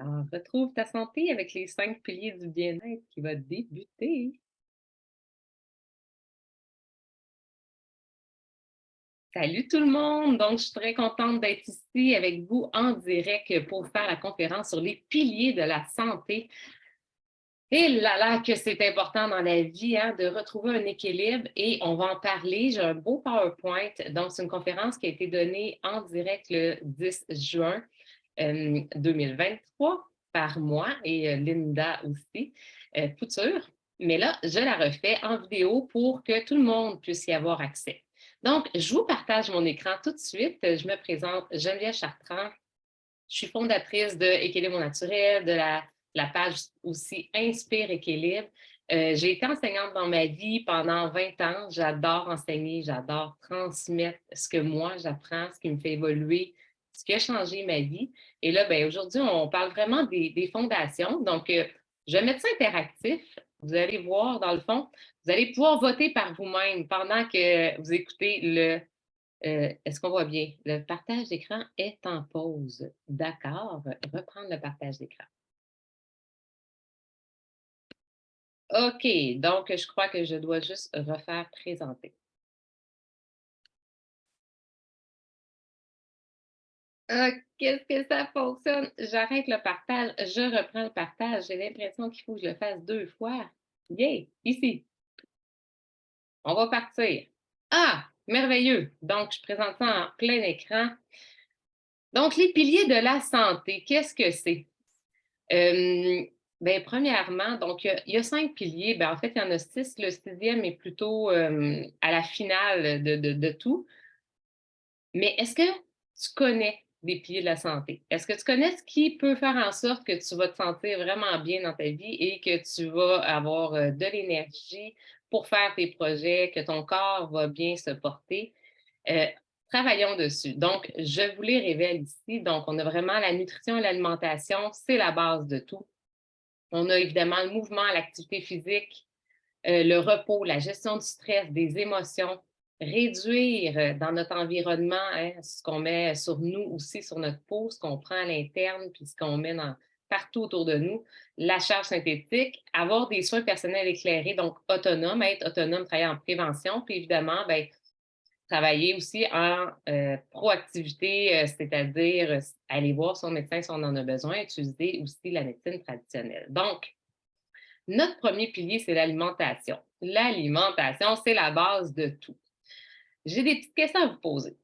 Alors, retrouve ta santé avec les 5 piliers du bien-être qui va débuter. Salut tout le monde! Donc, je suis très contente d'être ici avec vous en direct pour faire la conférence sur les piliers de la santé. Et là, que c'est important dans la vie, hein, de retrouver un équilibre et on va en parler. J'ai un beau PowerPoint. Donc, c'est une conférence qui a été donnée en direct le 10 juin 2023 par moi et Linda aussi, Couture. Mais là, je la refais en vidéo pour que tout le monde puisse y avoir accès. Donc, je vous partage mon écran tout de suite. Je me présente Geneviève Chartrand. Je suis fondatrice de Équilibre naturel, de la page aussi Inspire Équilibre. J'ai été enseignante dans ma vie pendant 20 ans. J'adore enseigner, j'adore transmettre ce que moi j'apprends, ce qui me fait évoluer, ce qui a changé ma vie. Et là, ben, aujourd'hui, on parle vraiment des fondations. Donc, je vais mettre ça interactif. Vous allez voir, dans le fond, vous allez pouvoir voter par vous-même pendant que vous écoutez est-ce qu'on voit bien? Le partage d'écran est en pause. D'accord. Reprendre le partage d'écran. OK. Donc, je crois que je dois juste refaire présenter. Qu'est-ce que ça fonctionne? J'arrête le partage, je reprends le partage. J'ai l'impression qu'il faut que je le fasse 2 fois. Yeah! Ici. On va partir. Ah! Merveilleux! Donc, je présente ça en plein écran. Donc, les piliers de la santé, qu'est-ce que c'est? Bien, premièrement, donc il y a 5 piliers. Ben, en fait, il y en a 6. Le sixième est plutôt, à la finale de tout. Mais est-ce que tu connais des piliers de la santé? Est-ce que tu connais ce qui peut faire en sorte que tu vas te sentir vraiment bien dans ta vie et que tu vas avoir, de l'énergie pour faire tes projets, que ton corps va bien se porter? Heu, Travaillons dessus. Donc, je vous les révèle ici. Donc, on a vraiment la nutrition et l'alimentation, c'est la base de tout. On a évidemment le mouvement, l'activité physique, le repos, la gestion du stress, des émotions, réduire dans notre environnement hein, ce qu'on met sur nous aussi, sur notre peau, ce qu'on prend à l'interne, puis ce qu'on met partout autour de nous, la charge synthétique, avoir des soins personnels éclairés, donc autonomes, être autonome, travailler en prévention, puis évidemment, ben, travailler aussi en proactivité, c'est-à-dire aller voir son médecin si on en a besoin, utiliser aussi la médecine traditionnelle. Donc, notre premier pilier, c'est l'alimentation. L'alimentation, c'est la base de tout. J'ai des petites questions à vous poser.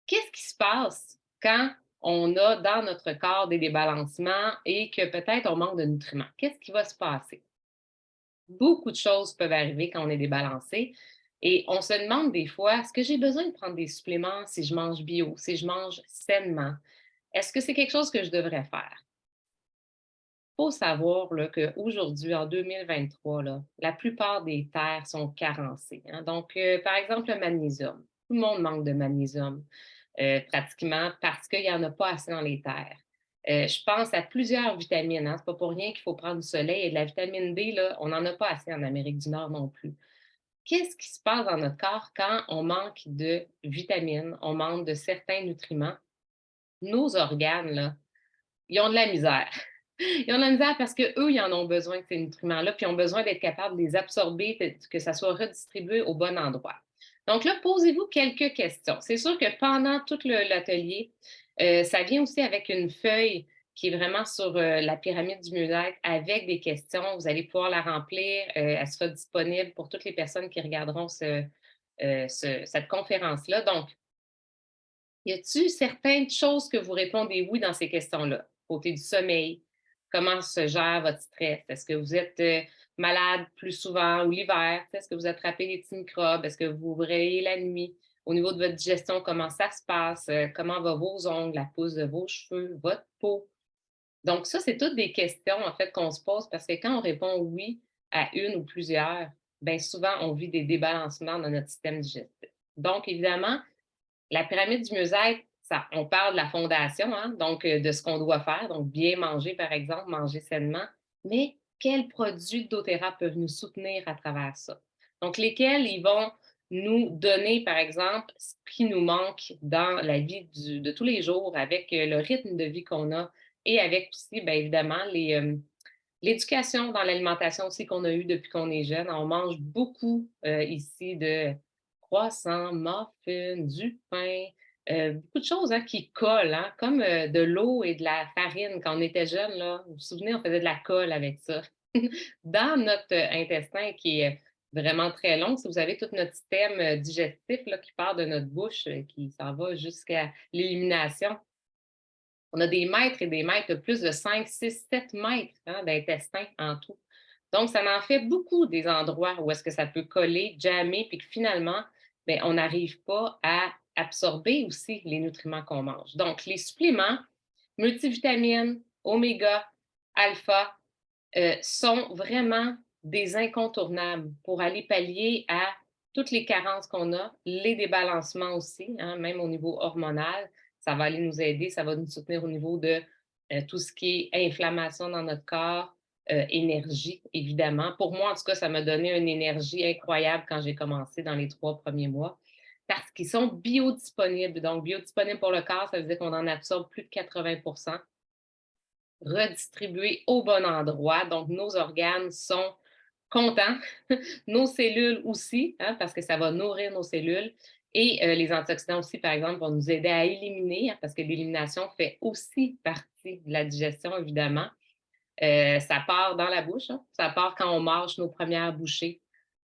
Qu'est-ce qui se passe quand on a dans notre corps des débalancements et que peut-être on manque de nutriments? Qu'est-ce qui va se passer? Beaucoup de choses peuvent arriver quand on est débalancé et on se demande des fois, est-ce que j'ai besoin de prendre des suppléments si je mange bio, si je mange sainement? Est-ce que c'est quelque chose que je devrais faire? Il faut savoir là, qu'aujourd'hui, en 2023, là, la plupart des terres sont carencées. Hein. Donc, par exemple, le magnésium. Tout le monde manque de magnésium, pratiquement parce qu'il n'y en a pas assez dans les terres. Je pense à plusieurs vitamines. Hein. Ce n'est pas pour rien qu'il faut prendre du soleil. Et de la vitamine D, là, on n'en a pas assez en Amérique du Nord non plus. Qu'est-ce qui se passe dans notre corps quand on manque de vitamines, on manque de certains nutriments? Nos organes, là, ils ont de la misère. Ils ont de la misère parce qu'eux, ils en ont besoin de ces nutriments-là, puis ils ont besoin d'être capables de les absorber, que ça soit redistribué au bon endroit. Donc là, posez-vous quelques questions. C'est sûr que pendant tout l'atelier, ça vient aussi avec une feuille qui est vraiment sur la pyramide du mieux-être avec des questions. Vous allez pouvoir la remplir. Elle sera disponible pour toutes les personnes qui regarderont cette conférence-là. Donc, y a-t-il certaines choses que vous répondez oui dans ces questions-là? Côté du sommeil, comment se gère votre stress? Est-ce que vous êtes malade plus souvent ou l'hiver? Est-ce que vous attrapez des petits microbes? Est-ce que vous vous réveillez la nuit? Au niveau de votre digestion, comment ça se passe? Comment vont vos ongles, la pousse de vos cheveux, votre peau? Donc, ça, c'est toutes des questions, en fait, qu'on se pose parce que quand on répond oui à une ou plusieurs, bien souvent, on vit des débalancements dans notre système digestif. Donc, évidemment, la pyramide du mieux-être, ça, on parle de la fondation, hein, donc de ce qu'on doit faire, donc bien manger, par exemple, manger sainement, mais quels produits de doTERRA peuvent nous soutenir à travers ça? Donc, lesquels ils vont nous donner, par exemple, ce qui nous manque dans la vie de tous les jours avec le rythme de vie qu'on a. et avec aussi, bien évidemment, l'éducation dans l'alimentation aussi qu'on a eue depuis qu'on est jeune. On mange beaucoup ici de croissants, muffins, du pain, beaucoup de choses hein, qui collent, hein, comme de l'eau et de la farine. Quand on était jeune, là, vous vous souvenez, on faisait de la colle avec ça. Dans notre intestin qui est vraiment très long, si vous avez tout notre système digestif là, qui part de notre bouche, qui s'en va jusqu'à l'élimination, on a des mètres et des mètres, plus de 5, 6, 7 mètres hein, d'intestin en tout. Donc, ça en fait beaucoup des endroits où est-ce que ça peut coller, jammer, puis que finalement, bien, on n'arrive pas à absorber aussi les nutriments qu'on mange. Donc, les suppléments, multivitamines, oméga, alpha, sont vraiment des incontournables pour aller pallier à toutes les carences qu'on a, les débalancements aussi, hein, même au niveau hormonal. Ça va aller nous aider, ça va nous soutenir au niveau de tout ce qui est inflammation dans notre corps, énergie, évidemment. Pour moi, en tout cas, ça m'a donné une énergie incroyable quand j'ai commencé dans les 3 premiers mois parce qu'ils sont biodisponibles. Donc, biodisponibles pour le corps, ça veut dire qu'on en absorbe plus de 80 redistribués au bon endroit. Donc, nos organes sont contents, nos cellules aussi, hein, parce que ça va nourrir nos cellules. Et les antioxydants aussi, par exemple, vont nous aider à éliminer, hein, parce que l'élimination fait aussi partie de la digestion, évidemment. Ça part dans la bouche, hein, ça part quand on mange nos premières bouchées,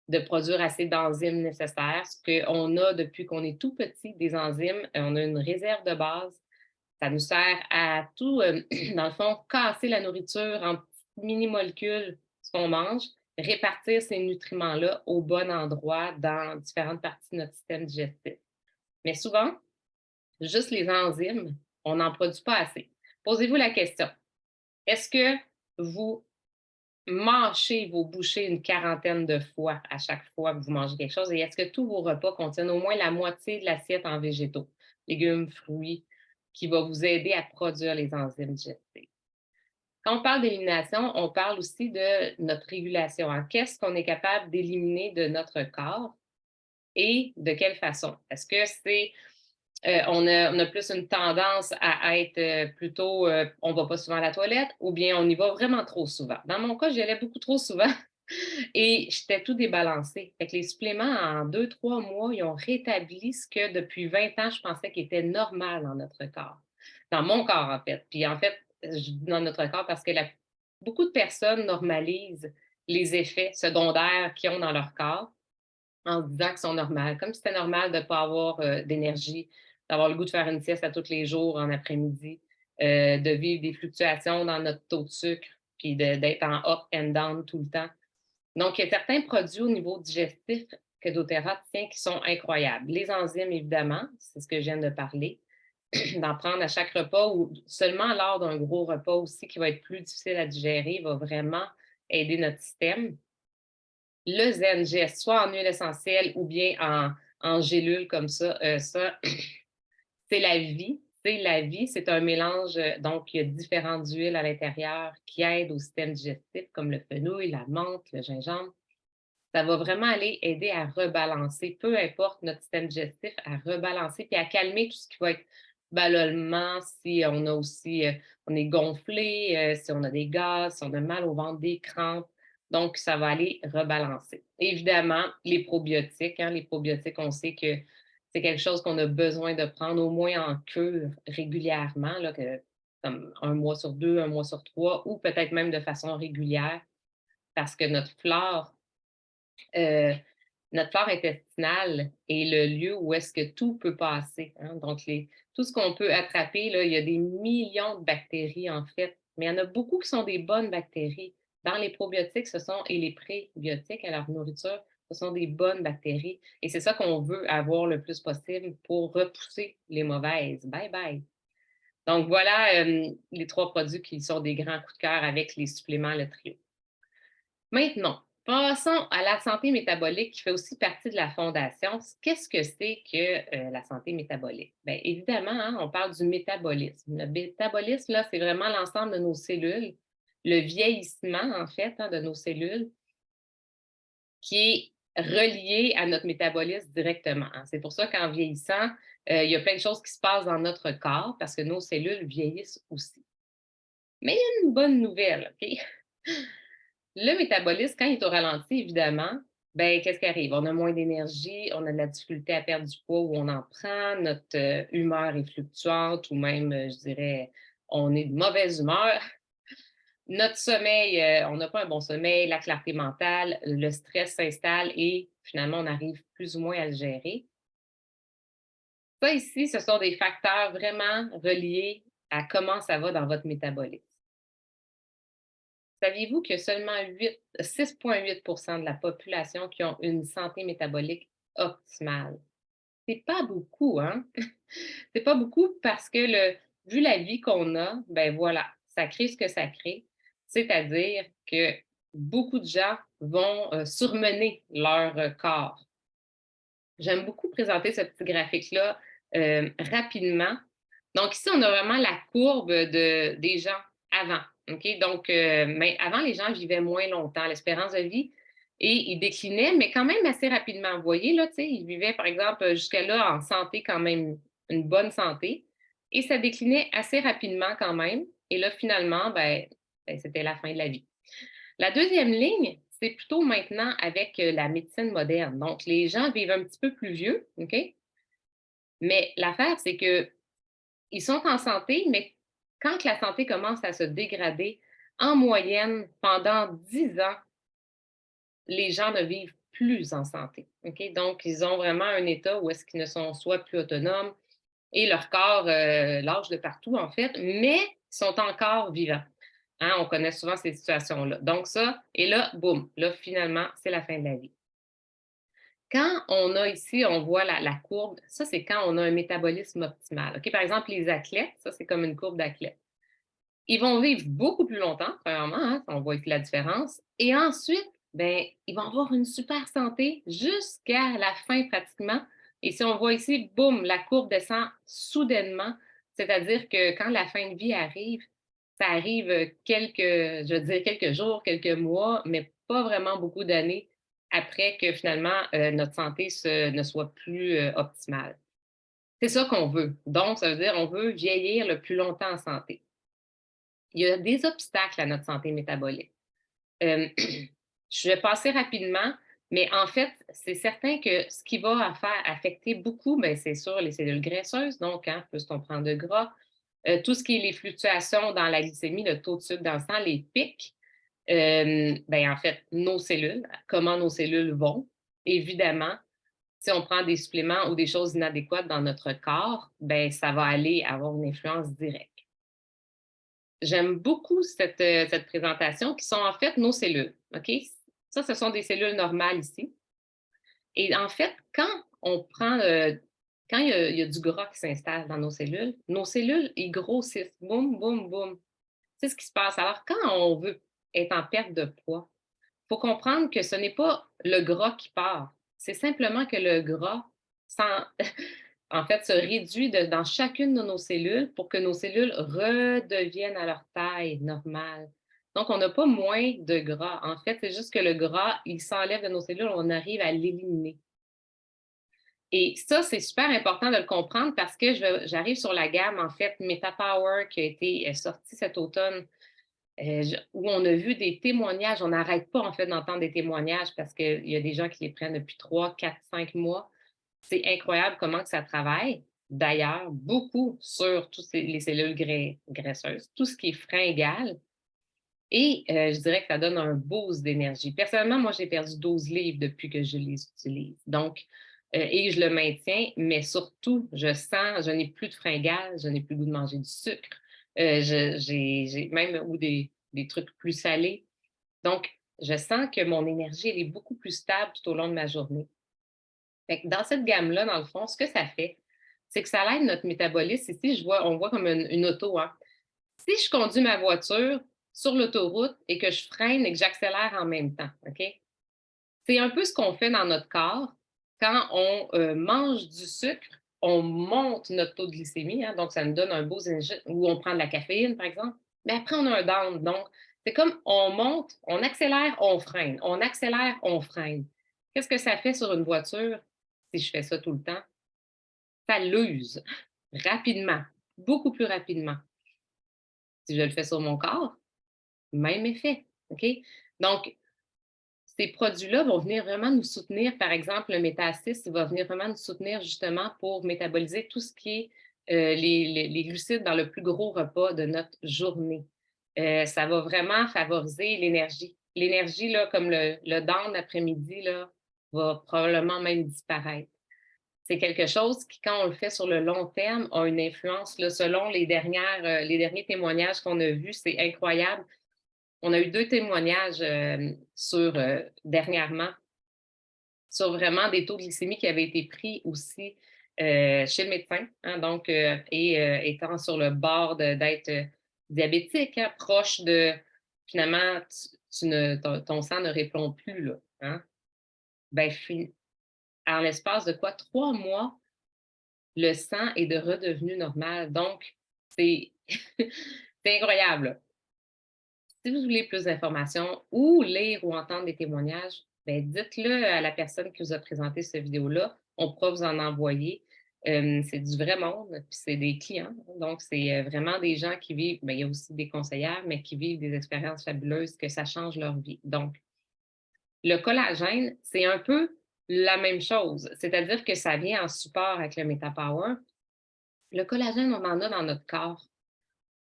de produire assez d'enzymes nécessaires. Ce qu'on a depuis qu'on est tout petit, des enzymes, on a une réserve de base ça nous sert à tout, dans le fond, casser la nourriture en petites mini-molécules, ce qu'on mange, répartir ces nutriments-là au bon endroit dans différentes parties de notre système digestif. Mais souvent, juste les enzymes, on n'en produit pas assez. Posez-vous la question, est-ce que vous mâchez vos bouchées une quarantaine de fois à chaque fois que vous mangez quelque chose et est-ce que tous vos repas contiennent au moins la moitié de l'assiette en végétaux, légumes, fruits, qui va vous aider à produire les enzymes digestives? Quand on parle d'élimination, on parle aussi de notre régulation. Hein. Qu'est-ce qu'on est capable d'éliminer de notre corps et de quelle façon? Est-ce que c'est on a plus une tendance à être plutôt, on va pas souvent à la toilette ou bien on y va vraiment trop souvent. Dans mon cas, j'y allais beaucoup trop souvent et j'étais tout débalancée. Fait que les suppléments, en 2, 3 mois, ils ont rétabli ce que depuis 20 ans, je pensais qui était normal dans notre corps. Dans mon corps, en fait. Puis en fait, je dis dans notre corps parce que beaucoup de personnes normalisent les effets secondaires qu'ils ont dans leur corps en se disant qu'ils sont normales, comme si c'était normal de ne pas avoir d'énergie, d'avoir le goût de faire une sieste à tous les jours en après-midi, de vivre des fluctuations dans notre taux de sucre, puis d'être en up and down tout le temps. Donc, il y a certains produits au niveau digestif que doTERRA tient qui sont incroyables. Les enzymes, évidemment, c'est ce que je viens de parler, d'en prendre à chaque repas ou seulement lors d'un gros repas aussi qui va être plus difficile à digérer, va vraiment aider notre système. Le ZenGest, soit en huile essentielle ou bien en gélule comme ça, c'est la vie. C'est la vie. C'est un mélange, donc il y a différentes huiles à l'intérieur qui aident au système digestif, comme le fenouil, la menthe, le gingembre. Ça va vraiment aller aider à rebalancer, peu importe notre système digestif, à rebalancer puis à calmer tout ce qui va être ballonnement, si on a aussi, on est gonflé, si on a des gaz, si on a mal au ventre, des crampes. Donc, ça va aller rebalancer. Évidemment, les probiotiques, hein, les probiotiques, on sait que c'est quelque chose qu'on a besoin de prendre au moins en cure régulièrement, là, comme 1 mois sur 2, 1 mois sur 3, ou peut-être même de façon régulière, parce que euh, notre flore intestinale est le lieu où est-ce que tout peut passer. Hein. Donc, tout ce qu'on peut attraper, là, il y a des millions de bactéries, en fait, mais il y en a beaucoup qui sont des bonnes bactéries. Dans les probiotiques, et les prébiotiques à leur nourriture, ce sont des bonnes bactéries. Et c'est ça qu'on veut avoir le plus possible pour repousser les mauvaises. Bye bye. Donc, voilà les 3 produits qui sont des grands coups de cœur avec les suppléments, le trio. Maintenant, passons à la santé métabolique qui fait aussi partie de la fondation. Qu'est-ce que c'est que la santé métabolique? Bien, évidemment, hein, on parle du métabolisme. Le métabolisme, là, c'est vraiment l'ensemble de nos cellules, le vieillissement, en fait, hein, de nos cellules, qui est relié à notre métabolisme directement. Hein. C'est pour ça qu'en vieillissant, il y a plein de choses qui se passent dans notre corps parce que nos cellules vieillissent aussi. Mais il y a une bonne nouvelle, OK? Le métabolisme, quand il est au ralenti, évidemment, ben qu'est-ce qui arrive? On a moins d'énergie, on a de la difficulté à perdre du poids où on en prend, notre humeur est fluctuante ou même, je dirais, on est de mauvaise humeur. Notre sommeil, on n'a pas un bon sommeil, la clarté mentale, le stress s'installe et finalement, on arrive plus ou moins à le gérer. Ça ici, ce sont des facteurs vraiment reliés à comment ça va dans votre métabolisme. Saviez-vous qu'il y a seulement 6,8 de la population qui ont une santé métabolique optimale? C'est pas beaucoup, hein? C'est pas beaucoup parce que vu la vie qu'on a, ben voilà, ça crée ce que ça crée. C'est-à-dire que beaucoup de gens vont surmener leur corps. J'aime beaucoup présenter ce petit graphique-là rapidement. Donc, ici, on a vraiment la courbe des gens avant. OK? Donc, mais avant, les gens vivaient moins longtemps, l'espérance de vie, et ils déclinaient, mais quand même assez rapidement. Vous voyez, là, tu sais, ils vivaient, par exemple, jusque-là en santé, quand même, une bonne santé, et ça déclinait assez rapidement quand même. Et là, finalement, c'était la fin de la vie. La deuxième ligne, c'est plutôt maintenant avec la médecine moderne. Donc, les gens vivent un petit peu plus vieux, OK? Mais l'affaire, c'est que ils sont en santé, mais quand la santé commence à se dégrader, en moyenne, pendant 10 ans, les gens ne vivent plus en santé. OK? Donc, ils ont vraiment un état où est-ce qu'ils ne sont soit plus autonomes et leur corps lâche de partout, en fait, mais ils sont encore vivants. Hein, on connaît souvent ces situations-là. Donc, ça, et là, boum, là, finalement, c'est la fin de la vie. Quand on a ici, on voit la courbe, ça, c'est quand on a un métabolisme optimal. OK? Par exemple, les athlètes, ça, c'est comme une courbe d'athlète. Ils vont vivre beaucoup plus longtemps, premièrement, hein, on voit ici la différence. Et ensuite, ben, ils vont avoir une super santé jusqu'à la fin pratiquement. Et si on voit ici, boum, la courbe descend soudainement. C'est-à-dire que quand la fin de vie arrive, ça arrive je veux dire quelques jours, quelques mois, mais pas vraiment beaucoup d'années après que finalement notre santé ne soit plus optimale. C'est ça qu'on veut. Donc, ça veut dire qu'on veut vieillir le plus longtemps en santé. Il y a des obstacles à notre santé métabolique. Je vais passer rapidement, mais en fait, c'est certain que ce qui va affecter beaucoup, ben, c'est sûr les cellules graisseuses, donc hein, plus on prend de gras, tout ce qui est les fluctuations dans la glycémie, le taux de sucre dans le sang, les pics, ben, en fait, nos cellules, comment nos cellules vont. Évidemment, si on prend des suppléments ou des choses inadéquates dans notre corps, ben, ça va aller avoir une influence directe. J'aime beaucoup cette présentation qui sont en fait nos cellules, OK? Ça, ce sont des cellules normales ici et en fait, quand on prend, quand il y a du gras qui s'installe dans nos cellules, ils grossissent, boum, boum, boum. C'est ce qui se passe. Alors quand on veut être en perte de poids, il faut comprendre que ce n'est pas le gras qui part, c'est simplement que le gras s'en en fait, se réduit dans chacune de nos cellules pour que nos cellules redeviennent à leur taille normale. Donc, on n'a pas moins de gras. En fait, c'est juste que le gras, il s'enlève de nos cellules, on arrive à l'éliminer. Et ça, c'est super important de le comprendre parce que j'arrive sur la gamme, en fait, MetaPower qui a été sortie cet automne, où on a vu des témoignages. On n'arrête pas, en fait, d'entendre des témoignages parce qu'il y a des gens qui les prennent depuis 3, 4, 5 mois. C'est incroyable comment que ça travaille. D'ailleurs, beaucoup sur toutes les cellules graisseuses, tout ce qui est fringales. Et je dirais que ça donne un boost d'énergie. Personnellement, moi, j'ai perdu 12 livres depuis que je les utilise. Donc, et je le maintiens, mais surtout, je n'ai plus de fringales, je n'ai plus le goût de manger du sucre. J'ai même ou des trucs plus salés. Donc, je sens que mon énergie, elle est beaucoup plus stable tout au long de ma journée. Fait que dans cette gamme-là, dans le fond, ce que ça fait, c'est que ça aide notre métabolisme. Ici, on voit comme une auto, hein. Si je conduis ma voiture sur l'autoroute et que je freine et que j'accélère en même temps, OK? C'est un peu ce qu'on fait dans notre corps quand on mange du sucre, on monte notre taux de glycémie, hein, donc ça nous donne un beau énergie, ou on prend de la caféine, par exemple. Mais après, on a un down. Donc, c'est comme on monte, on accélère, on freine. On accélère, on freine. Qu'est-ce que ça fait sur une voiture si je fais ça tout le temps? Ça l'use rapidement, beaucoup plus rapidement. Si je le fais sur mon corps, même effet, OK? Donc, ces produits-là vont venir vraiment nous soutenir. Par exemple, le Méta6, il va venir vraiment nous soutenir justement pour métaboliser tout ce qui est les glucides dans le plus gros repas de notre journée. Ça va vraiment favoriser l'énergie. L'énergie, là, comme le down l'après-midi, là, va probablement même disparaître. C'est quelque chose qui, quand on le fait sur le long terme, a une influence. Là, selon les derniers témoignages qu'on a vus, c'est incroyable. On a eu 2 témoignages, dernièrement, sur vraiment des taux de glycémie qui avaient été pris aussi, chez le médecin, hein, donc étant sur le bord d'être, diabétique, hein, proche de finalement tu ne ton sang ne répond plus là, hein. Ben en l'espace de quoi? 3 mois, le sang est de redevenu normal, donc c'est c'est incroyable, là. Si vous voulez plus d'informations ou lire ou entendre des témoignages, ben dites-le à la personne qui vous a présenté cette vidéo-là. On pourra vous en envoyer. C'est du vrai monde, puis c'est des clients. Donc, c'est vraiment des gens qui vivent, ben, il y a aussi des conseillères, mais qui vivent des expériences fabuleuses, que ça change leur vie. Donc, le collagène, c'est un peu la même chose. C'est-à-dire que ça vient en support avec le MetaPower. Le collagène, on en a dans notre corps.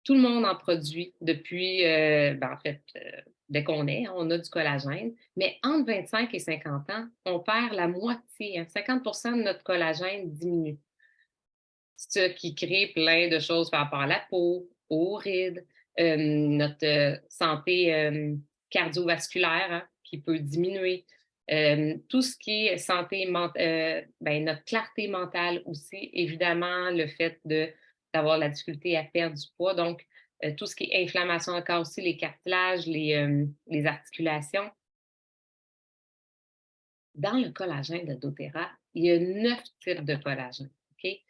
Tout le monde en produit depuis, ben, en fait, dès qu'on est, hein, on a du collagène. Mais entre 25 et 50 ans, on perd la moitié, hein, 50 de notre collagène diminue. Ce qui crée plein de choses par rapport à la peau, aux rides, notre santé cardiovasculaire, hein, qui peut diminuer. Tout ce qui est santé ben, notre clarté mentale aussi, évidemment, le fait d'avoir la difficulté à perdre du poids. Donc, tout ce qui est inflammation encore aussi, les cartilages, les articulations. Dans le collagène de doTERRA, il y a 9 types de collagène. OK? Et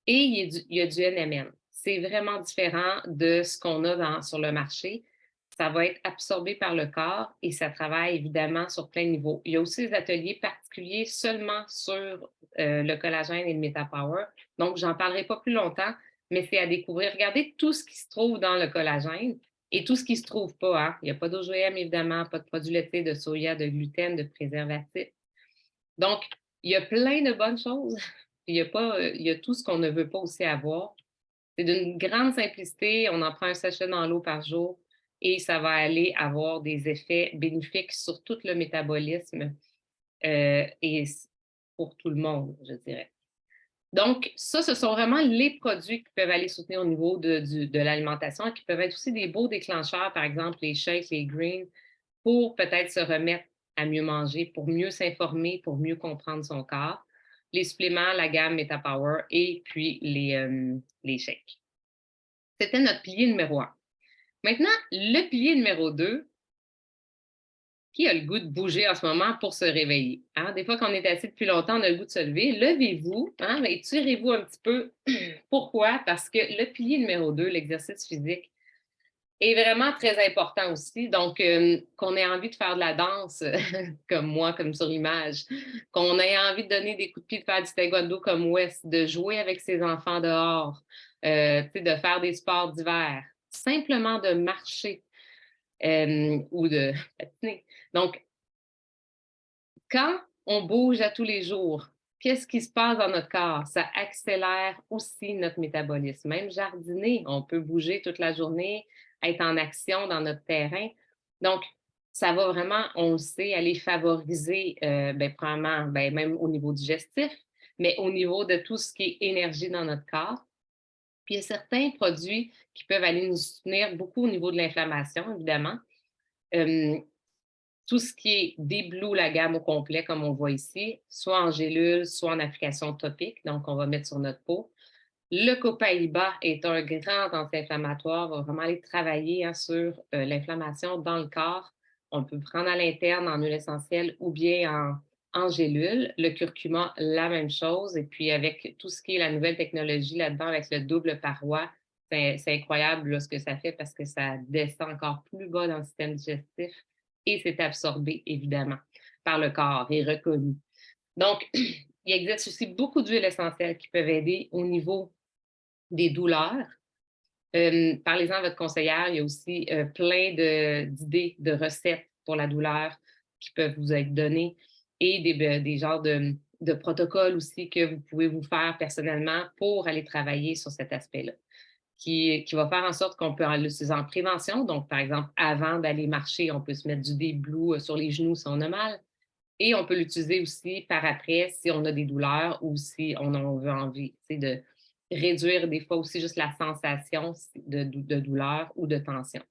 il y a du NMN. C'est vraiment différent de ce qu'on a sur le marché. Ça va être absorbé par le corps et ça travaille évidemment sur plein de niveaux. Il y a aussi des ateliers particuliers seulement sur le collagène et le MetaPower. Donc, j'en parlerai pas plus longtemps, mais c'est à découvrir. Regardez tout ce qui se trouve dans le collagène et tout ce qui ne se trouve pas, hein. Il n'y a pas d'OGM, évidemment, pas de produits laitiers, de soya, de gluten, de préservatifs. Donc, il y a plein de bonnes choses. Il y a pas, il y a tout ce qu'on ne veut pas aussi avoir. C'est d'une grande simplicité. On en prend un sachet dans l'eau par jour et ça va aller avoir des effets bénéfiques sur tout le métabolisme et pour tout le monde, je dirais. Donc, ça, ce sont vraiment les produits qui peuvent aller soutenir au niveau de l'alimentation, qui peuvent être aussi des beaux déclencheurs, par exemple les shakes, les greens, pour peut-être se remettre à mieux manger, pour mieux s'informer, pour mieux comprendre son corps. Les suppléments, la gamme MetaPower et puis les shakes. C'était notre pilier numéro 1. Maintenant, le pilier numéro 2, qui a le goût de bouger en ce moment pour se réveiller? Hein? Des fois, quand on est assis depuis longtemps, on a le goût de se lever. Levez-vous, hein, et tirez-vous un petit peu. Pourquoi? Parce que le pilier numéro 2, l'exercice physique, est vraiment très important aussi. Donc, qu'on ait envie de faire de la danse, comme moi, comme sur l'image, qu'on ait envie de donner des coups de pied, de faire du taekwondo comme Wes, de jouer avec ses enfants dehors, de faire des sports d'hiver, simplement de marcher ou de patiner. Donc, quand on bouge à tous les jours, qu'est-ce qui se passe dans notre corps? Ça accélère aussi notre métabolisme. Même jardiner, on peut bouger toute la journée, être en action dans notre terrain. Donc, ça va vraiment, on le sait, aller favoriser, ben, premièrement, ben, même au niveau digestif, mais au niveau de tout ce qui est énergie dans notre corps. Puis il y a certains produits qui peuvent aller nous soutenir beaucoup au niveau de l'inflammation, évidemment. Euh, tout ce qui est des Blue, la gamme au complet, comme on voit ici, soit en gélule, soit en application topique, donc on va mettre sur notre peau. Le copaïba est un grand anti-inflammatoire, va vraiment aller travailler, hein, sur l'inflammation dans le corps. On peut prendre à l'interne en huile essentielle ou bien en gélule. Le curcuma, la même chose. Et puis avec tout ce qui est la nouvelle technologie là-dedans, avec le double paroi, c'est incroyable là, ce que ça fait parce que ça descend encore plus bas dans le système digestif et c'est absorbé, évidemment, par le corps et reconnu. Donc, il existe aussi beaucoup d'huiles essentielles qui peuvent aider au niveau des douleurs. Parlez-en à votre conseillère. Il y a aussi plein d'idées, de recettes pour la douleur qui peuvent vous être données et des genres de protocoles aussi que vous pouvez vous faire personnellement pour aller travailler sur cet aspect-là, qui va faire en sorte qu'on peut l'utiliser en prévention. Donc, par exemple, avant d'aller marcher, on peut se mettre du Deep Blue sur les genoux si on a mal. Et on peut l'utiliser aussi par après si on a des douleurs ou si on veut envie, de réduire des fois aussi juste la sensation de douleur ou de tension.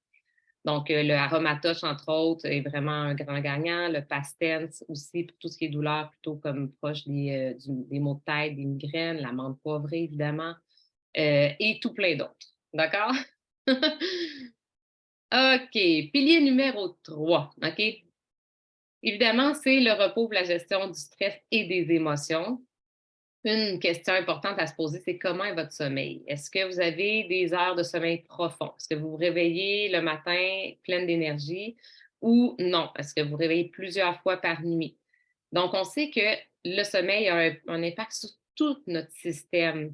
Donc, le Aromatoche, entre autres, est vraiment un grand gagnant. Le Pastens aussi, pour tout ce qui est douleur, plutôt comme proche des maux de tête, des migraines, la menthe poivrée, évidemment, et tout plein d'autres. D'accord? OK. Pilier numéro 3. OK? Évidemment, c'est le repos pour la gestion du stress et des émotions. Une question importante à se poser, c'est comment est votre sommeil? Est-ce que vous avez des heures de sommeil profond? Est-ce que vous vous réveillez le matin pleine d'énergie ou non? Est-ce que vous vous réveillez plusieurs fois par nuit? Donc, on sait que le sommeil a un impact sur tout notre système,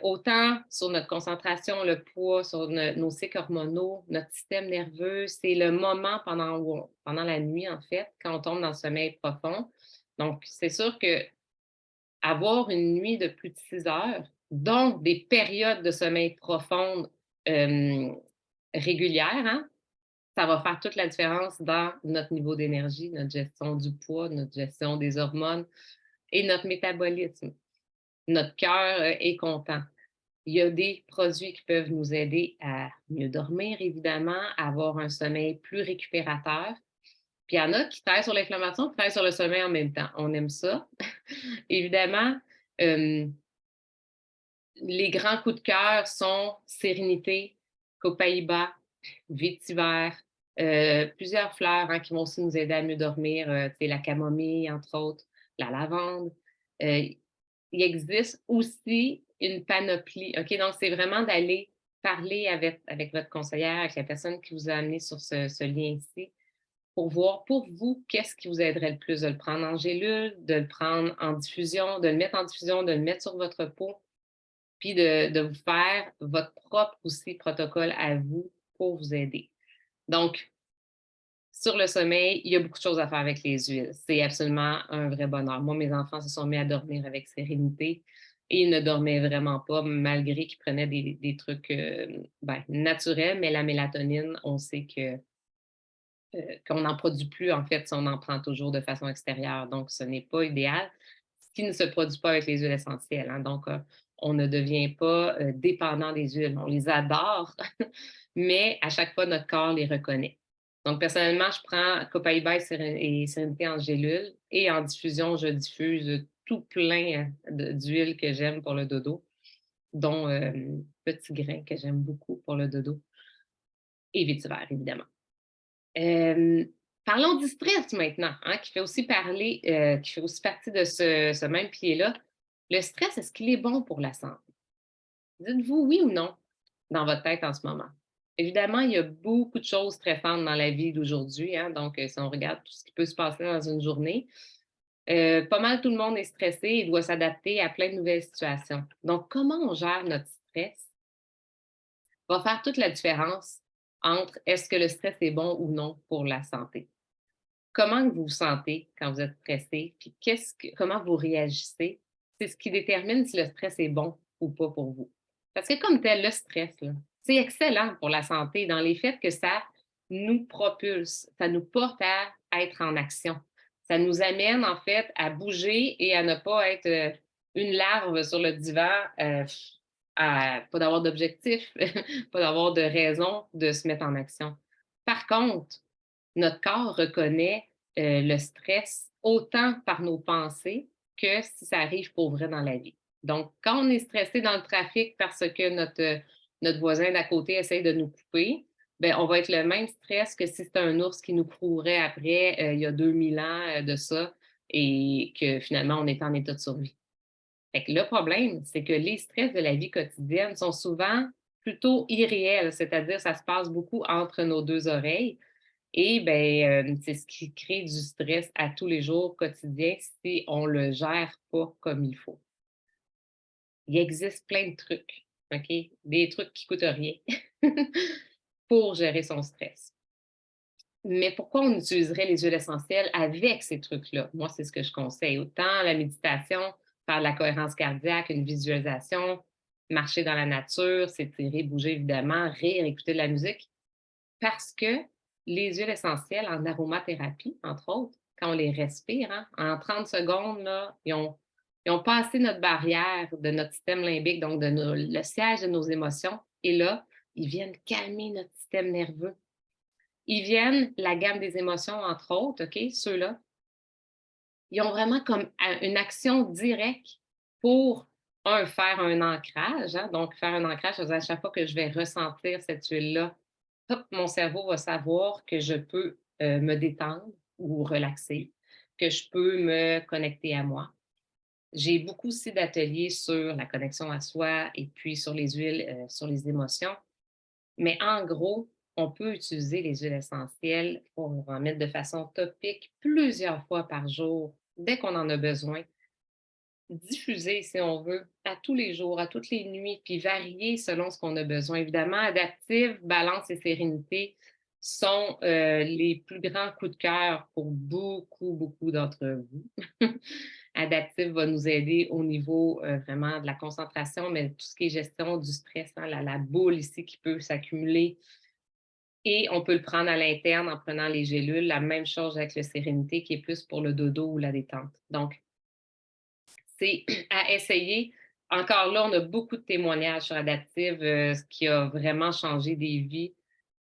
autant sur notre concentration, le poids, sur nos cycles hormonaux, notre système nerveux. C'est le moment pendant la nuit, en fait, quand on tombe dans le sommeil profond. Donc, c'est sûr que avoir une nuit de plus de 6 heures, donc des périodes de sommeil profondes régulières, hein, ça va faire toute la différence dans notre niveau d'énergie, notre gestion du poids, notre gestion des hormones et notre métabolisme. Notre cœur est content. Il y a des produits qui peuvent nous aider à mieux dormir, évidemment, à avoir un sommeil plus récupérateur. Puis il y en a qui travaillent sur l'inflammation, qui travaillent sur le sommeil en même temps. On aime ça. Évidemment, euh, les grands coups de cœur sont sérénité, copaïba, vétiver, plusieurs fleurs hein, qui vont aussi nous aider à mieux dormir, la camomille, entre autres, la lavande. Euh, il existe aussi une panoplie. OK? Donc, c'est vraiment d'aller parler avec votre conseillère, avec la personne qui vous a amené sur ce lien-ci, pour voir pour vous qu'est-ce qui vous aiderait le plus de le prendre en gélule, de le prendre en diffusion, de le mettre en diffusion, de le mettre sur votre peau puis de vous faire votre propre aussi protocole à vous pour vous aider. Donc, sur le sommeil, il y a beaucoup de choses à faire avec les huiles. C'est absolument un vrai bonheur. Moi, mes enfants se sont mis à dormir avec sérénité et ils ne dormaient vraiment pas, malgré qu'ils prenaient des trucs naturels, mais la mélatonine, on sait qu'on n'en produit plus, en fait, si on en prend toujours de façon extérieure. Donc, ce n'est pas idéal, ce qui ne se produit pas avec les huiles essentielles. Hein. Donc, on ne devient pas dépendant des huiles. On les adore, mais à chaque fois, notre corps les reconnaît. Donc, personnellement, je prends Copaiba et Sérénité en gélule et en diffusion, je diffuse tout plein d'huiles que j'aime pour le dodo, dont Petit Grain que j'aime beaucoup pour le dodo et Vétiver, évidemment. Euh, Parlons du stress maintenant, hein, qui fait aussi partie de ce même pilier-là. Le stress, est-ce qu'il est bon pour la santé? Dites-vous oui ou non dans votre tête en ce moment. Évidemment, il y a beaucoup de choses stressantes dans la vie d'aujourd'hui, hein, donc si on regarde tout ce qui peut se passer dans une journée, pas mal tout le monde est stressé et doit s'adapter à plein de nouvelles situations. Donc, comment on gère notre stress va faire toute la différence entre est-ce que le stress est bon ou non pour la santé. Comment vous vous sentez quand vous êtes stressé, puis comment vous réagissez, c'est ce qui détermine si le stress est bon ou pas pour vous. Parce que comme tel, le stress, là, c'est excellent pour la santé dans les faits que ça nous propulse, ça nous porte à être en action. Ça nous amène en fait à bouger et à ne pas être une larve sur le divan, pas d'avoir d'objectif, pas d'avoir de raison de se mettre en action. Par contre, notre corps reconnaît le stress autant par nos pensées que si ça arrive pour vrai dans la vie. Donc, quand on est stressé dans le trafic parce que notre voisin d'à côté essaie de nous couper, ben, on va être le même stress que si c'était un ours qui nous courait après il y a 2000 ans de ça et que finalement on est en état de survie. Fait que le problème, c'est que les stress de la vie quotidienne sont souvent plutôt irréels, c'est-à-dire ça se passe beaucoup entre nos deux oreilles. Et ben, c'est ce qui crée du stress à tous les jours quotidiens si on ne le gère pas comme il faut. Il existe plein de trucs OK? Des trucs qui coûtent rien pour gérer son stress. Mais pourquoi on utiliserait les huiles essentielles avec ces trucs-là? Moi, c'est ce que je conseille. Autant la méditation, faire de la cohérence cardiaque, une visualisation, marcher dans la nature, s'étirer, bouger évidemment, rire, écouter de la musique. Parce que les huiles essentielles en aromathérapie, entre autres, quand on les respire, hein, en 30 secondes, là, ils ont passé notre barrière de notre système limbique, donc le siège de nos émotions. Et là, ils viennent calmer notre système nerveux. Ils viennent, la gamme des émotions, entre autres, OK, ceux-là, ils ont vraiment comme une action directe pour, faire un ancrage, hein, donc faire un ancrage, c'est-à-dire à chaque fois que je vais ressentir cette huile-là, hop, mon cerveau va savoir que je peux, me détendre ou relaxer, que je peux me connecter à moi. J'ai beaucoup aussi d'ateliers sur la connexion à soi et puis sur les huiles, sur les émotions. Mais en gros, on peut utiliser les huiles essentielles pour en mettre de façon topique plusieurs fois par jour, dès qu'on en a besoin. Diffuser, si on veut, à tous les jours, à toutes les nuits, puis varier selon ce qu'on a besoin. Évidemment, adaptive, balance et sérénité sont les plus grands coups de cœur pour beaucoup, beaucoup d'entre vous. Adaptive va nous aider au niveau vraiment de la concentration, mais tout ce qui est gestion du stress, hein, la boule ici qui peut s'accumuler. Et on peut le prendre à l'interne en prenant les gélules. La même chose avec le sérénité qui est plus pour le dodo ou la détente. Donc, c'est à essayer. Encore là, on a beaucoup de témoignages sur Adaptive, ce qui a vraiment changé des vies,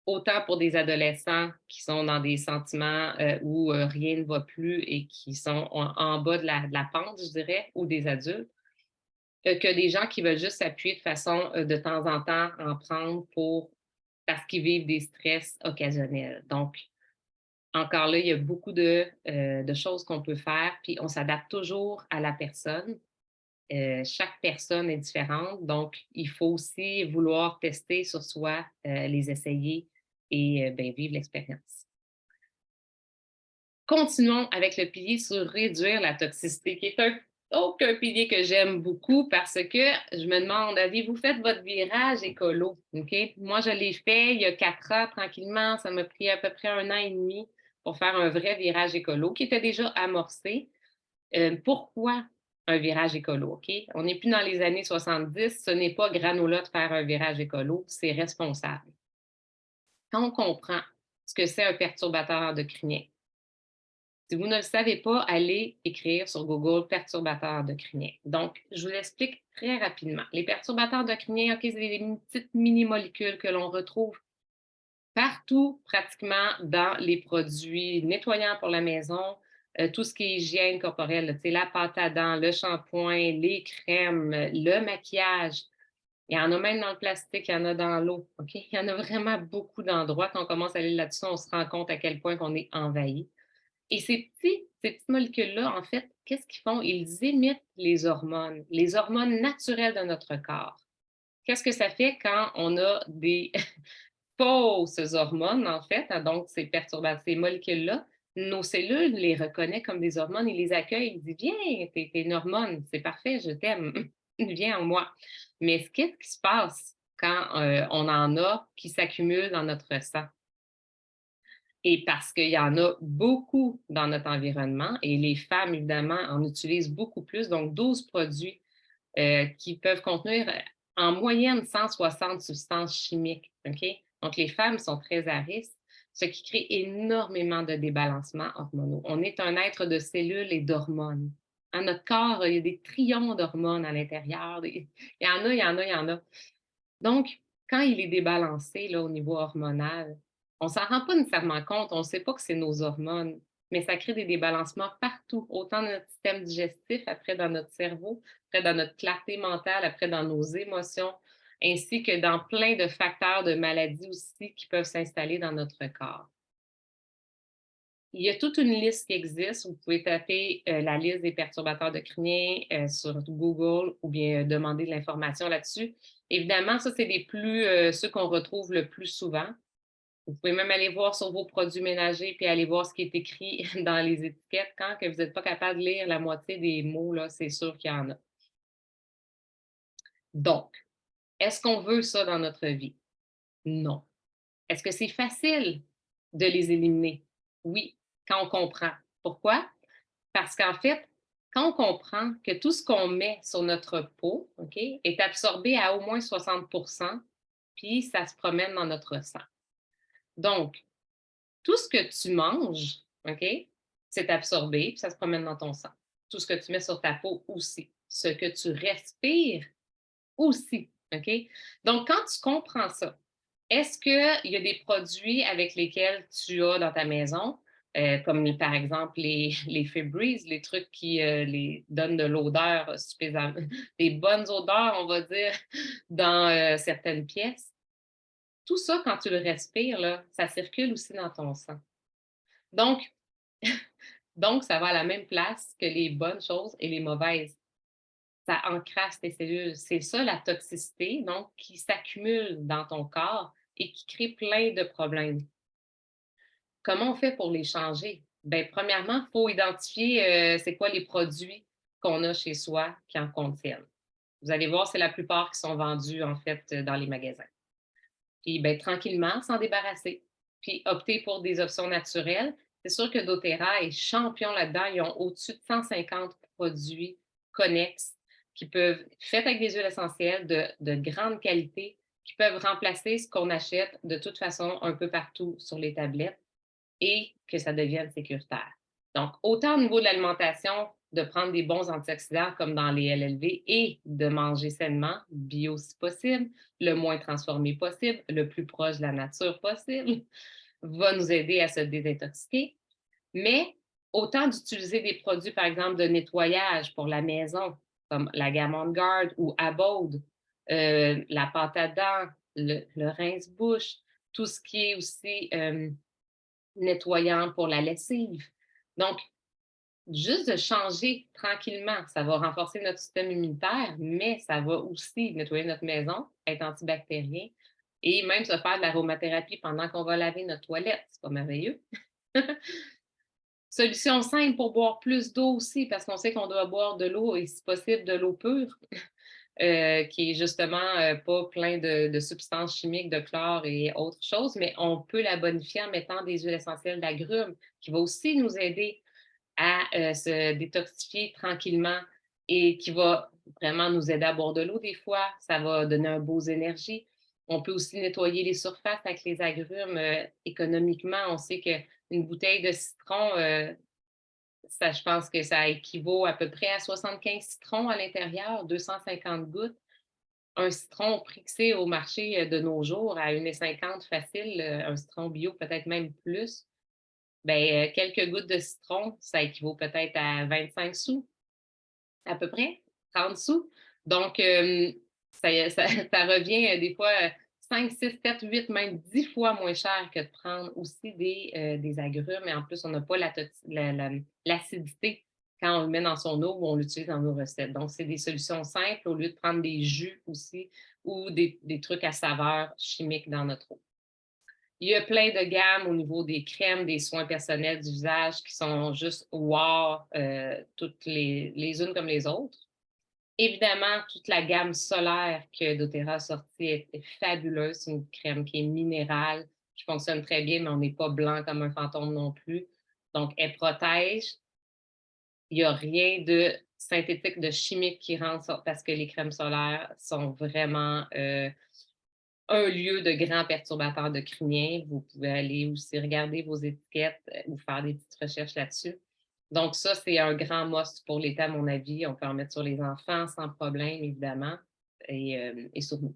autant pour des adolescents qui sont dans des sentiments où rien ne va plus et qui sont en bas de la pente, je dirais, ou des adultes, que des gens qui veulent juste s'appuyer de façon de temps en temps en prendre parce qu'ils vivent des stress occasionnels. Donc, encore là, il y a beaucoup de choses qu'on peut faire, puis on s'adapte toujours à la personne. Chaque personne est différente, donc il faut aussi vouloir tester sur soi, les essayer et ben, vivre l'expérience. Continuons avec le pilier sur réduire la toxicité, qui est un autre pilier que j'aime beaucoup parce que je me demande, avez-vous fait votre virage écolo? OK? Moi, je l'ai fait il y a 4 ans tranquillement. Ça m'a pris à peu près 1 an et demi pour faire un vrai virage écolo qui était déjà amorcé. Pourquoi un virage écolo, OK? On n'est plus dans les années 70, ce n'est pas granola de faire un virage écolo, c'est responsable. Quand on comprend ce que c'est un perturbateur endocrinien, si vous ne le savez pas, allez écrire sur Google perturbateurs endocriniens. Donc, je vous l'explique très rapidement. Les perturbateurs endocriniens, OK, c'est des petites mini-molécules que l'on retrouve partout, pratiquement, dans les produits nettoyants pour la maison, tout ce qui est hygiène corporelle, tu sais, la pâte à dents, le shampoing, les crèmes, le maquillage. Il y en a même dans le plastique, il y en a dans l'eau, OK? Il y en a vraiment beaucoup d'endroits. Quand on commence à aller là-dessus, on se rend compte à quel point qu'on est envahi. Et ces petites molécules-là, en fait, qu'est-ce qu'ils font? Ils émettent les hormones naturelles de notre corps. Qu'est-ce que ça fait quand on a des fausses hormones, en fait, hein, donc ces perturbateurs, ces molécules-là? Nos cellules les reconnaissent comme des hormones, ils les accueillent, ils disent: «Viens, t'es une hormone, c'est parfait, je t'aime, viens en moi». Mais qu'est-ce qui se passe quand on en a qui s'accumulent dans notre sang? Et parce qu'il y en a beaucoup dans notre environnement et les femmes, évidemment, en utilisent beaucoup plus, donc 12 produits qui peuvent contenir en moyenne 160 substances chimiques. OK? Donc, les femmes sont très à risque, ce qui crée énormément de débalancements hormonaux. On est un être de cellules et d'hormones. Dans notre corps, il y a des trillions d'hormones à l'intérieur. Il y en a, il y en a, il y en a. Donc, quand il est débalancé là, au niveau hormonal, on ne s'en rend pas nécessairement compte, on ne sait pas que c'est nos hormones, mais ça crée des débalancements partout, autant dans notre système digestif, après dans notre cerveau, après dans notre clarté mentale, après dans nos émotions, ainsi que dans plein de facteurs de maladies aussi qui peuvent s'installer dans notre corps. Il y a toute une liste qui existe. Vous pouvez taper la liste des perturbateurs endocriniens sur Google ou bien demander de l'information là-dessus. Évidemment, ça, c'est ceux qu'on retrouve le plus souvent. Vous pouvez même aller voir sur vos produits ménagers puis aller voir ce qui est écrit dans les étiquettes. Quand que vous n'êtes pas capable de lire la moitié des mots, là, c'est sûr qu'il y en a. Donc, Est-ce qu'on veut ça dans notre vie? Non. Est-ce que c'est facile de les éliminer? Oui, quand on comprend. Pourquoi? Parce qu'en fait, quand on comprend que tout ce qu'on met sur notre peau, OK, est absorbé à au moins 60, puis ça se promène dans notre sang. Donc, tout ce que tu manges, OK, c'est absorbé, puis ça se promène dans ton sang. Tout ce que tu mets sur ta peau aussi. Ce que tu respires aussi, OK? Donc, quand tu comprends ça, est-ce qu'il y a des produits avec lesquels tu as dans ta maison, comme par exemple les Febreze, les trucs qui les donnent de l'odeur suffisamment, des bonnes odeurs, on va dire, dans certaines pièces? Tout ça, quand tu le respires, là, ça circule aussi dans ton sang. Donc, donc, ça va à la même place que les bonnes choses et les mauvaises. Ça encrasse tes cellules. C'est ça la toxicité, donc, qui s'accumule dans ton corps et qui crée plein de problèmes. Comment on fait pour les changer? Bien, premièrement, il faut identifier c'est quoi les produits qu'on a chez soi qui en contiennent. Vous allez voir, c'est la plupart qui sont vendus, en fait, dans les magasins. Puis, bien, tranquillement, s'en débarrasser. Puis, opter pour des options naturelles. C'est sûr que doTERRA est champion là-dedans. Ils ont au-dessus de 150 produits connexes qui peuvent, faits avec des huiles essentielles de grande qualité, qui peuvent remplacer ce qu'on achète de toute façon un peu partout sur les tablettes et que ça devienne sécuritaire. Donc, autant au niveau de l'alimentation, de prendre des bons antioxydants comme dans les LLV et de manger sainement, bio si possible, le moins transformé possible, le plus proche de la nature possible, va nous aider à se désintoxiquer. Mais autant d'utiliser des produits, par exemple, de nettoyage pour la maison, comme la gamme On Guard ou Abode, la pâte à dents, le rince-bouche, tout ce qui est aussi nettoyant pour la lessive. Donc, juste de changer tranquillement, ça va renforcer notre système immunitaire, mais ça va aussi nettoyer notre maison, être antibactérien et même se faire de l'aromathérapie pendant qu'on va laver notre toilette. C'est pas merveilleux? Solution simple pour boire plus d'eau aussi, parce qu'on sait qu'on doit boire de l'eau et si possible de l'eau pure, qui est justement pas plein de substances chimiques, de chlore et autres choses, mais on peut la bonifier en mettant des huiles essentielles d'agrumes, qui va aussi nous aider à se détoxifier tranquillement et qui va vraiment nous aider à boire de l'eau des fois. Ça va donner un beau énergie. On peut aussi nettoyer les surfaces avec les agrumes économiquement. On sait qu'une bouteille de citron, ça, je pense que ça équivaut à peu près à 75 citrons à l'intérieur, 250 gouttes. Un citron au prix que c'est au marché de nos jours, à 1,50 facile, un citron bio, peut-être même plus. Ben, quelques gouttes de citron, ça équivaut peut-être à 25 sous, à peu près, 30 sous. Donc, ça revient des fois 5, 6, 7, 8, même 10 fois moins cher que de prendre aussi des agrumes. Et en plus, on n'a pas l'acidité quand on le met dans son eau ou on l'utilise dans nos recettes. Donc, c'est des solutions simples au lieu de prendre des jus aussi ou des trucs à saveur chimique dans notre eau. Il y a plein de gammes au niveau des crèmes, des soins personnels du visage qui sont juste wow, toutes les unes comme les autres. Évidemment, toute la gamme solaire que doTERRA a sortie est fabuleuse. C'est une crème qui est minérale, qui fonctionne très bien, mais on n'est pas blanc comme un fantôme non plus. Donc, elle protège. Il n'y a rien de synthétique, de chimique qui rentre parce que les crèmes solaires sont vraiment un lieu de grands perturbateurs endocriniens. Vous pouvez aller aussi regarder vos étiquettes ou faire des petites recherches là-dessus. Donc ça, c'est un grand must pour l'été, à mon avis. On peut en mettre sur les enfants sans problème, évidemment, et sur nous.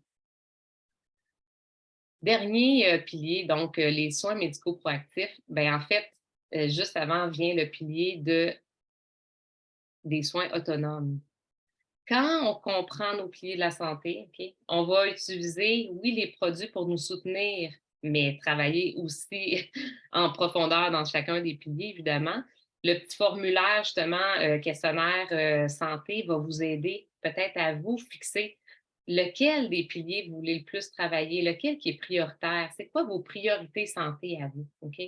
Dernier pilier, donc les soins médicaux proactifs. Ben en fait, juste avant vient le pilier des soins autonomes. Quand on comprend nos piliers de la santé, OK, on va utiliser, oui, les produits pour nous soutenir, mais travailler aussi en profondeur dans chacun des piliers, évidemment. Le petit formulaire, justement, questionnaire santé va vous aider peut-être à vous fixer lequel des piliers vous voulez le plus travailler, lequel qui est prioritaire. C'est quoi vos priorités santé à vous, OK?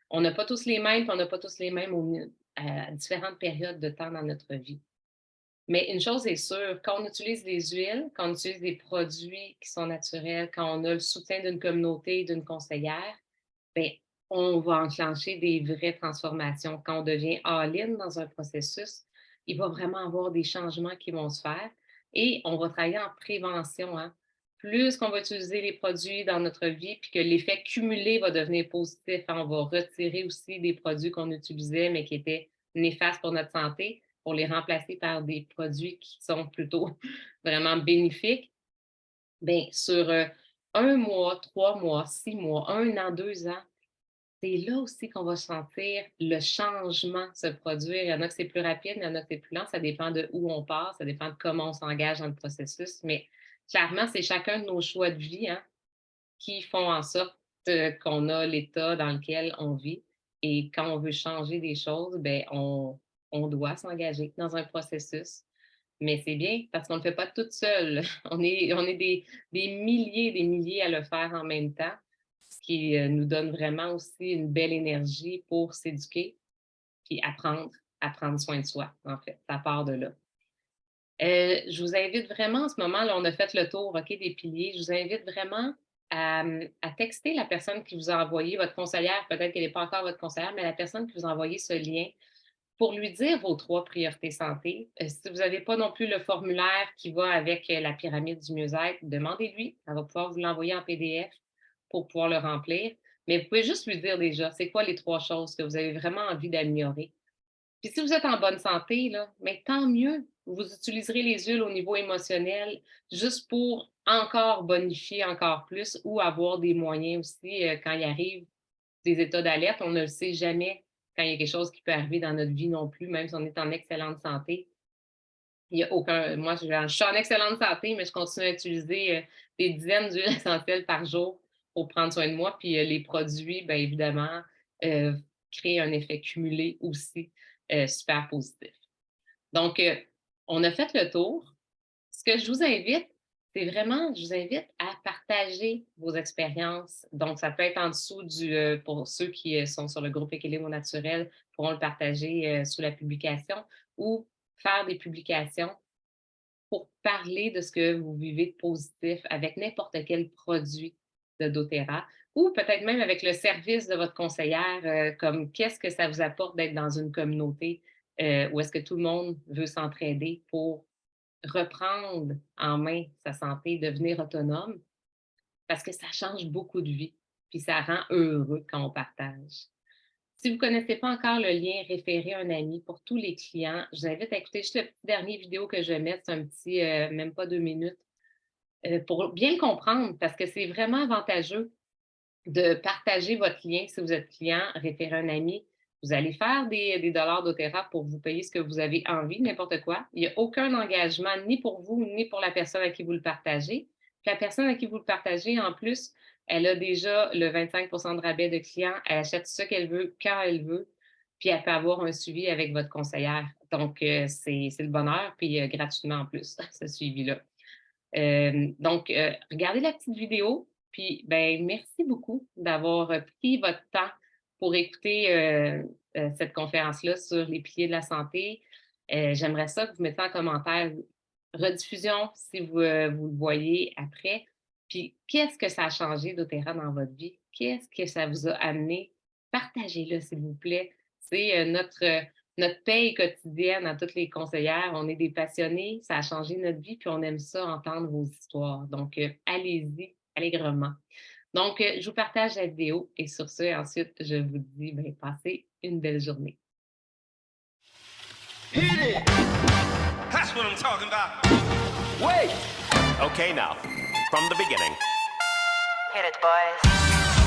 On n'a pas tous les mêmes, puis on n'a pas tous les mêmes à différentes périodes de temps dans notre vie. Mais une chose est sûre, quand on utilise les huiles, quand on utilise des produits qui sont naturels, quand on a le soutien d'une communauté, d'une conseillère, bien, on va enclencher des vraies transformations. Quand on devient all-in dans un processus, il va vraiment avoir des changements qui vont se faire et on va travailler en prévention, hein. Plus qu'on va utiliser les produits dans notre vie, puis que l'effet cumulé va devenir positif, hein, on va retirer aussi des produits qu'on utilisait, mais qui étaient néfastes pour notre santé, pour les remplacer par des produits qui sont plutôt vraiment bénéfiques. Bien, sur 1 mois, 3 mois, 6 mois, 1 an, 2 ans, c'est là aussi qu'on va sentir le changement se produire. Il y en a que c'est plus rapide, il y en a que c'est plus lent. Ça dépend de où on part, ça dépend de comment on s'engage dans le processus. Mais clairement, c'est chacun de nos choix de vie, hein, qui font en sorte qu'on a l'état dans lequel on vit. Et quand on veut changer des choses, ben on doit s'engager dans un processus. Mais c'est bien parce qu'on ne le fait pas toute seule. On est des milliers à le faire en même temps, ce qui nous donne vraiment aussi une belle énergie pour s'éduquer puis apprendre à prendre soin de soi, en fait. Ça part de là. Je vous invite vraiment en ce moment, là, on a fait le tour, OK, des piliers. Je vous invite vraiment à texter la personne qui vous a envoyé, votre conseillère, peut-être qu'elle n'est pas encore votre conseillère, mais la personne qui vous a envoyé ce lien pour lui dire vos 3 priorités santé. Si vous n'avez pas non plus le formulaire qui va avec la pyramide du mieux-être, demandez-lui. Elle va pouvoir vous l'envoyer en PDF pour pouvoir le remplir. Mais vous pouvez juste lui dire déjà, c'est quoi les 3 choses que vous avez vraiment envie d'améliorer. Puis si vous êtes en bonne santé, là, mais tant mieux. Vous utiliserez les huiles au niveau émotionnel juste pour encore bonifier encore plus ou avoir des moyens aussi quand il arrive des états d'alerte. On ne le sait jamais quand il y a quelque chose qui peut arriver dans notre vie non plus, même si on est en excellente santé. Il y a aucun. Moi, je suis en excellente santé, mais je continue à utiliser des dizaines d'huiles essentielles par jour pour prendre soin de moi. Puis les produits, bien évidemment, euh, créent un effet cumulé aussi super positif. Donc, on a fait le tour. Ce que je vous invite, c'est vraiment, je vous invite à partager vos expériences. Donc, ça peut être en dessous pour ceux qui sont sur le groupe Équilibre naturel, pourront le partager sous la publication ou faire des publications pour parler de ce que vous vivez de positif avec n'importe quel produit de doTERRA ou peut-être même avec le service de votre conseillère, comme qu'est-ce que ça vous apporte d'être dans une communauté où est-ce que tout le monde veut s'entraider pour reprendre en main sa santé, devenir autonome, parce que ça change beaucoup de vie, puis ça rend heureux quand on partage. Si vous ne connaissez pas encore le lien référer un ami pour tous les clients, je vous invite à écouter juste le petit dernier vidéo que je vais mettre, c'est un petit, même pas 2 minutes, pour bien le comprendre, parce que c'est vraiment avantageux de partager votre lien si vous êtes client, référer un ami. Vous allez faire des dollars doTERRA pour vous payer ce que vous avez envie, n'importe quoi. Il n'y a aucun engagement ni pour vous ni pour la personne à qui vous le partagez. Puis la personne à qui vous le partagez, en plus, elle a déjà le 25 de rabais de client. Elle achète ce qu'elle veut, quand elle veut. Puis elle peut avoir un suivi avec votre conseillère. Donc, c'est le bonheur, puis gratuitement en plus, ce suivi-là. Donc, regardez la petite vidéo, puis ben, merci beaucoup d'avoir pris votre temps pour écouter cette conférence-là sur les piliers de la santé. J'aimerais ça que vous mettiez en commentaire rediffusion si vous le voyez après. Puis, qu'est-ce que ça a changé doTERRA dans votre vie? Qu'est-ce que ça vous a amené? Partagez-le, s'il vous plaît. C'est notre paye quotidienne à toutes les conseillères. On est des passionnés, ça a changé notre vie, puis on aime ça, entendre vos histoires. Donc, allez-y, allègrement. Donc, je vous partage la vidéo et sur ce, ensuite, je vous dis, ben, passez une belle journée. Hit it! That's what I'm talking about. Wait! Okay, now, from the beginning. Hit it, boys.